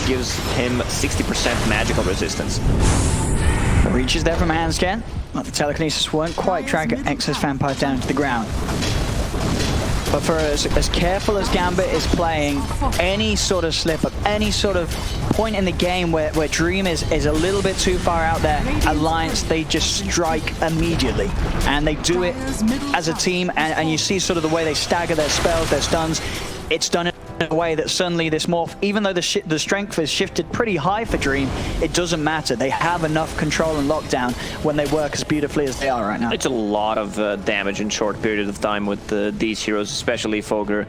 gives him 60% magical resistance. Reaches there from Handscan, but the telekinesis won't quite drag X's Vampire down to the ground. But for as careful as Gambit is playing, any sort of slip up, any sort of point in the game where Dream is a little bit too far out there, Alliance, they just strike immediately. And they do it as a team, and you see sort of the way they stagger their spells, their stuns. It's done in a way that suddenly this morph, even though the strength is shifted pretty high for Dream, it doesn't matter. They have enough control and lockdown when they work as beautifully as they are right now. It's a lot of damage in short period of time with these heroes, especially Fogler.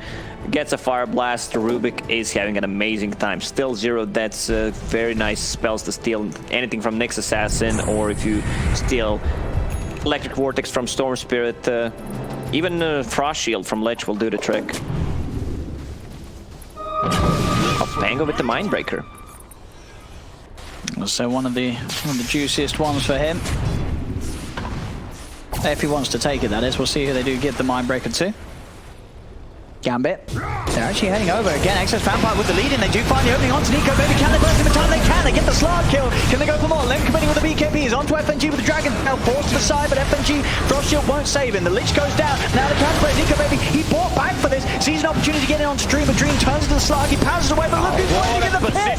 Gets a Fire Blast, Rubik is having an amazing time. Still 0 deaths, very nice spells to steal anything from Nyx Assassin, or if you steal Electric Vortex from Storm Spirit, even Frost Shield from Lich will do the trick. Pango with the Mindbreaker. So one of the juiciest ones for him. If he wants to take it, that is. We'll see who they do give the Mindbreaker to. Gambit. They're actually heading over again. Excess Vampire with the lead in. They do find the opening onto Nico. Baby, can they burst him in time? They can. They get the Slard kill. Can they go for more? Limb committing with the BKBs. Onto FNG with the Dragon. Now forced to the side, but FNG Frost Shield won't save him. The Lich goes down. Now the counter play. Nico, baby, he bought back for this. Sees an opportunity to get in onto Dream, but Dream turns to the Slard. He pounces away, but look who's waiting in the pit.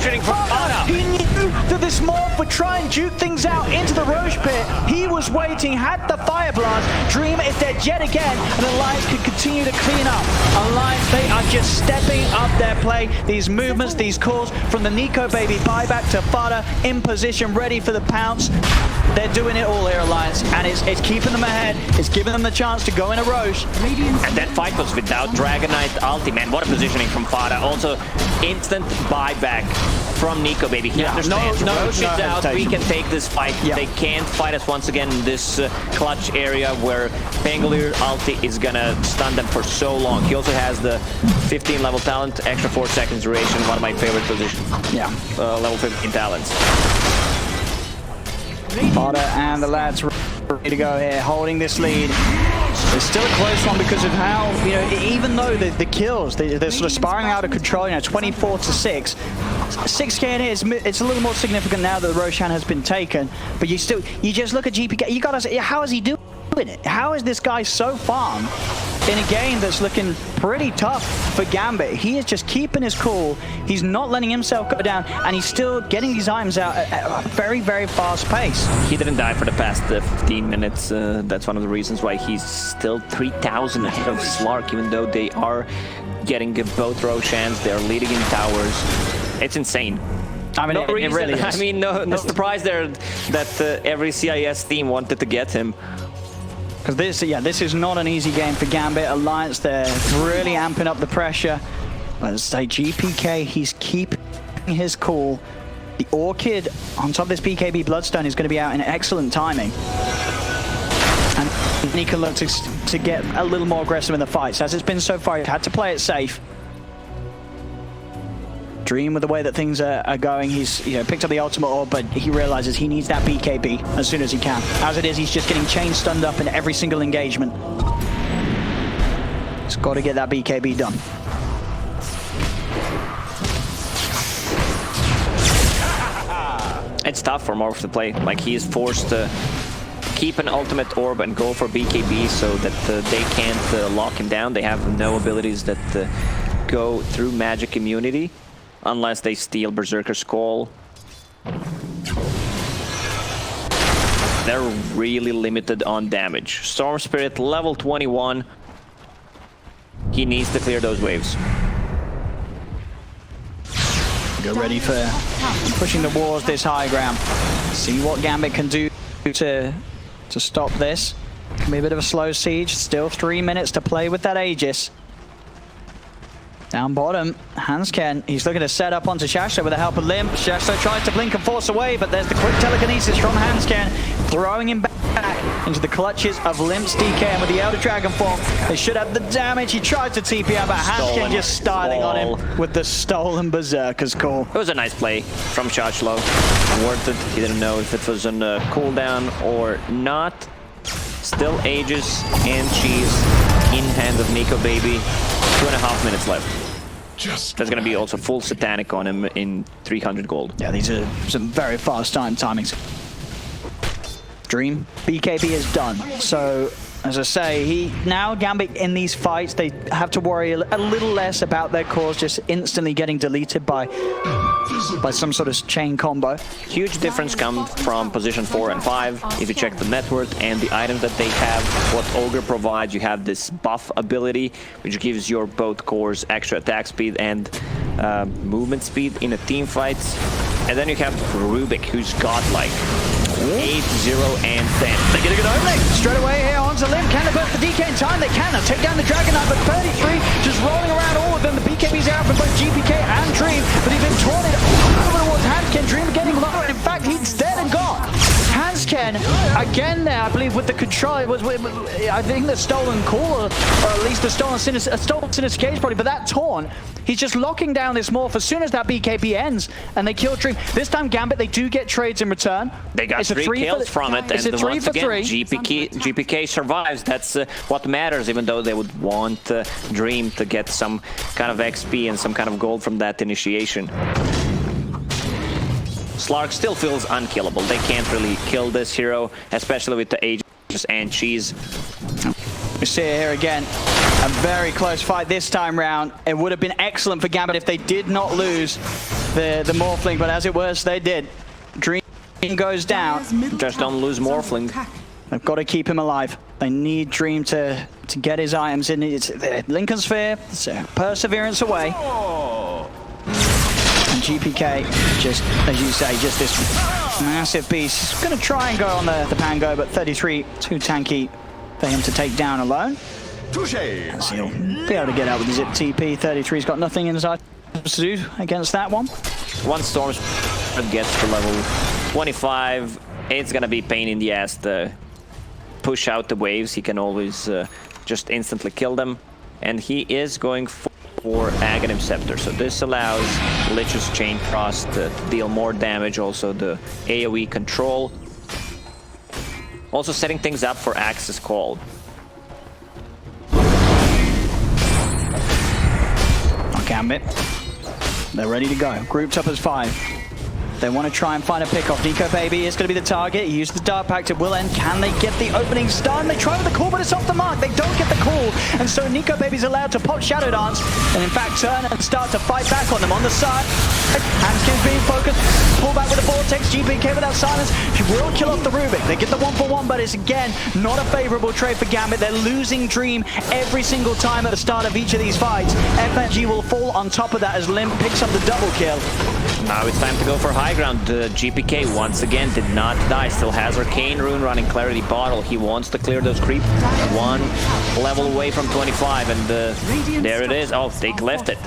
He knew that this morph would try and juke things out into the Roche pit. He was waiting, had the Fire Blast. Dream is dead yet again, and Alliance can continue to clean up. Alliance, they are just stepping up their play. These movements, these calls from the Nico baby buyback to Fada in position, ready for the pounce. They're doing it all here, Alliance, and it's keeping them ahead. It's giving them the chance to go in a Roche. And that fight was without Dragonite ulti, man. What a positioning from Fada. Also, instant buyback from Nico, baby. He understands. Roche is out. We can take this fight. They can't fight us once again in this clutch area where Pangolier ulti is gonna stun them for so long. He also has the 15 level talent, extra 4 seconds duration, one of my favorite positions. Yeah. Level 15 talents. Fada and the lads ready to go here, holding this lead. It's still a close one because of how, you know, even though the kills, they're sort of spiraling out of control, you know, 24-6. 6k in here, it's a little more significant now that the Roshan has been taken, but you just look at GPK, you gotta say, how is he doing it? How is this guy so farm in a game that's looking pretty tough for Gambit? He is just keeping his cool, he's not letting himself go down, and he's still getting these items out at a very, very fast pace. He didn't die for the past 15 minutes. That's one of the reasons why he's still 3,000 ahead of Slark, even though they are getting both Roshans, they're leading in towers. It's insane. I mean, it really is. I mean, no surprise there that every CIS team wanted to get him. Because this is not an easy game for Gambit. Alliance, they're really amping up the pressure. But as I say, GPK, he's keeping his cool. The Orchid on top of this BKB Bloodstone is going to be out in excellent timing. And he can look to get a little more aggressive in the fights. As it's been so far, he's had to play it safe. Dream with the way that things are going, he's picked up the ultimate orb, but he realizes he needs that BKB as soon as he can. As it is, he's just getting chain stunned up in every single engagement. He's got to get that BKB done. It's tough for Morph to play. Like, he is forced to keep an ultimate orb and go for BKB so that they can't lock him down. They have no abilities that go through magic immunity unless they steal Berserker's Call. They're really limited on damage. Storm Spirit, level 21. He needs to clear those waves. Go ready for pushing the walls this high ground. See what Gambit can do to stop this. Can be a bit of a slow siege. Still 3 minutes to play with that Aegis. Down bottom, Hansken, he's looking to set up onto Shashto with the help of Limp. Shashto tries to blink and force away, but there's the quick telekinesis from Hansken, throwing him back into the clutches of Limp's DK, and with the Elder Dragon form, they should have the damage. He tried to TP out, but Hansken just styling on him with the stolen Berserker's Call. It was a nice play from Shashlo. Worth it. He didn't know if it was on a cooldown or not. Still Aegis and Cheese in hand of Nico Baby. 2.5 minutes left. There's going to be also full satanic on him in 300 gold. Yeah, these are some very fast timings. Dream, BKB is done. So, as I say, now Gambit in these fights, they have to worry a little less about their cores just instantly getting deleted by some sort of chain combo. Huge difference comes from position 4 and 5. If you check the net worth and the items that they have, what Ogre provides, you have this buff ability, which gives your both cores extra attack speed and movement speed in a team fights. And then you have Rubik, who's got like 8, 0, and 10. They get a good opening. Straight away here onto Limb. Can they burst the DK in time? They can. They'll take down the Dragon Knight, but 33 just rolling around all of them. The BKB's out for both GPK and Dream, but he's been taunted over towards Hansken. Dream getting low. In fact, he's dead and gone. Hansken, again there, I believe, with the control. It was, I think, the stolen call, or at least the stolen Sinister Cage probably, but that taunt, he's just locking down this morph as soon as that BKB ends, and they kill Dream. This time, Gambit, they do get trades in return. They got 3 kills from it, and once again, GPK survives. That's what matters, even though they would want Dream to get some kind of XP and some kind of gold from that initiation. Slark still feels unkillable. They can't really kill this hero, especially with the Aegis and Cheese. We see it here again. A very close fight this time round. It would have been excellent for Gambit if they did not lose the Morphling, but as it was, they did. Dream goes down. Just don't lose Morphling. They've got to keep him alive. They need Dream to get his items in. It's Lincoln Sphere, it's perseverance away. And GPK, just as you say, just this massive beast. He's going to try and go on the Pango, but 33, too tanky for him to take down alone. As he'll be able to get out with the zip TP. 33's got nothing in his items to do against that one. Once Storm gets to level 25, it's going to be pain in the ass to push out the waves. He can always just instantly kill them. And he is going for Aghanim Scepter, so this allows Lich's Chain Frost to deal more damage, also the AoE control. Also setting things up for Axe's Call. Gambit, they're ready to go. Grouped up as 5. They want to try and find a pick-off. Nico Baby is going to be the target. He used the Dark Pact. It will end. Can they get the opening stun? They try with the call, but it's off the mark. They don't get the call. And so Nico Baby's allowed to pop Shadow Dance and, in fact, turn and start to fight back on them on the side. Hanskin's being focused. Pull back with the Vortex. GPK without silence. She will kill off the Rubik. They get the 1-for-1, but it's, again, not a favorable trade for Gambit. They're losing Dream every single time at the start of each of these fights. FNG will fall on top of that as Limp picks up the double kill. Now it's time to go for high ground. GPK once again did not die, still has Arcane Rune running Clarity Bottle. He wants to clear those creep. 1 level away from 25, and there it is. Oh, they left it.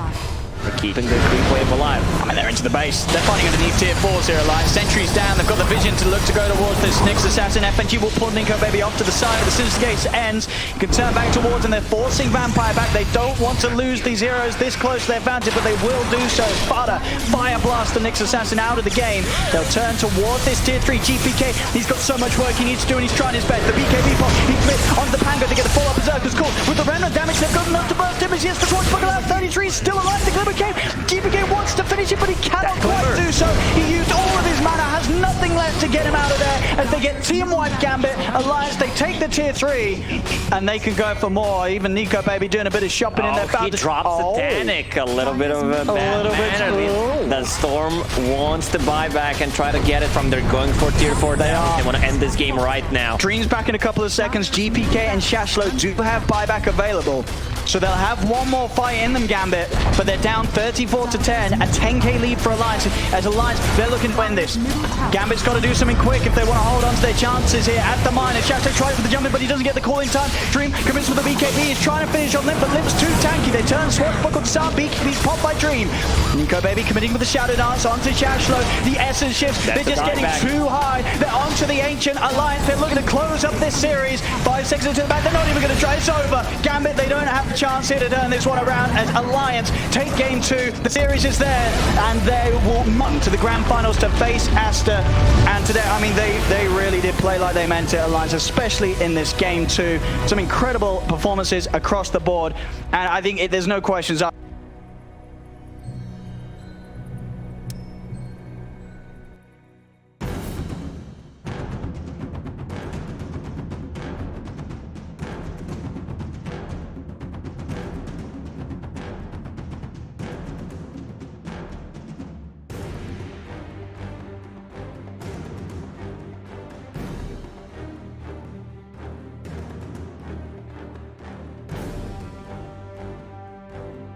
They're keeping the creep wave alive. I mean, they're into the base. They're fighting underneath tier 4s here, Alliance. Sentry's down. They've got the vision to look to go towards this Nyx Assassin. FNG will pull Nico Baby off to the side. The Sinister Gates ends. You can turn back towards, and they're forcing Vampire back. They don't want to lose these heroes this close to their advantage, but they will do so. Sparta Fire Blast the Nyx Assassin out of the game. They'll turn towards this tier 3 GPK. He's got so much work he needs to do, and he's trying his best. The BKB pop, he flips onto the Pango to get the follow-up Berserker's Call. With the remnant damage, they've got enough to burst him. He has the torch buckle out. 33 still alive. The Glimmer came. GPK wants to finish it, but he cannot quite do so. He used all of his mana, has nothing left to get him out of there as they get team-wide Gambit. Alliance, they take the tier 3, and they can go for more. Even Nico Baby doing a bit of shopping in their he drops Satanic. A little bit of a bad manner. The Storm wants to buy back and try to get it from there, going for tier 4 down. They want to end this game right now. Dream's back in a couple of seconds. GPK and Shashlo do have buyback available. So they'll have one more fight in them, Gambit, but they're down 34-10, a 10k lead for Alliance. As Alliance, they're looking to win this. Gambit's got to do something quick if they want to hold on to their chances here at the mine. Shashlo tries with the jump in, but he doesn't get the call in time. Dream commits with the BKB. He's trying to finish on Limp, but Limp's too tanky. They turn Swashbuckle to start. BKB's popped by Dream. Nico Baby committing with the Shadow Dance onto Shashlo. The essence shifts. They're just getting too high. They're onto the Ancient Alliance. They're looking to close up this series. 5 seconds into the back. They're not even going to try. It's over. Gambit, they don't have the chance here to turn this one around as Alliance take game 2. The series is there, and they will mount to the grand finals to face Asta. And today, I mean, they really did play like they meant it, Alliance, especially in this game 2. Some incredible performances across the board, and I think there's no questions.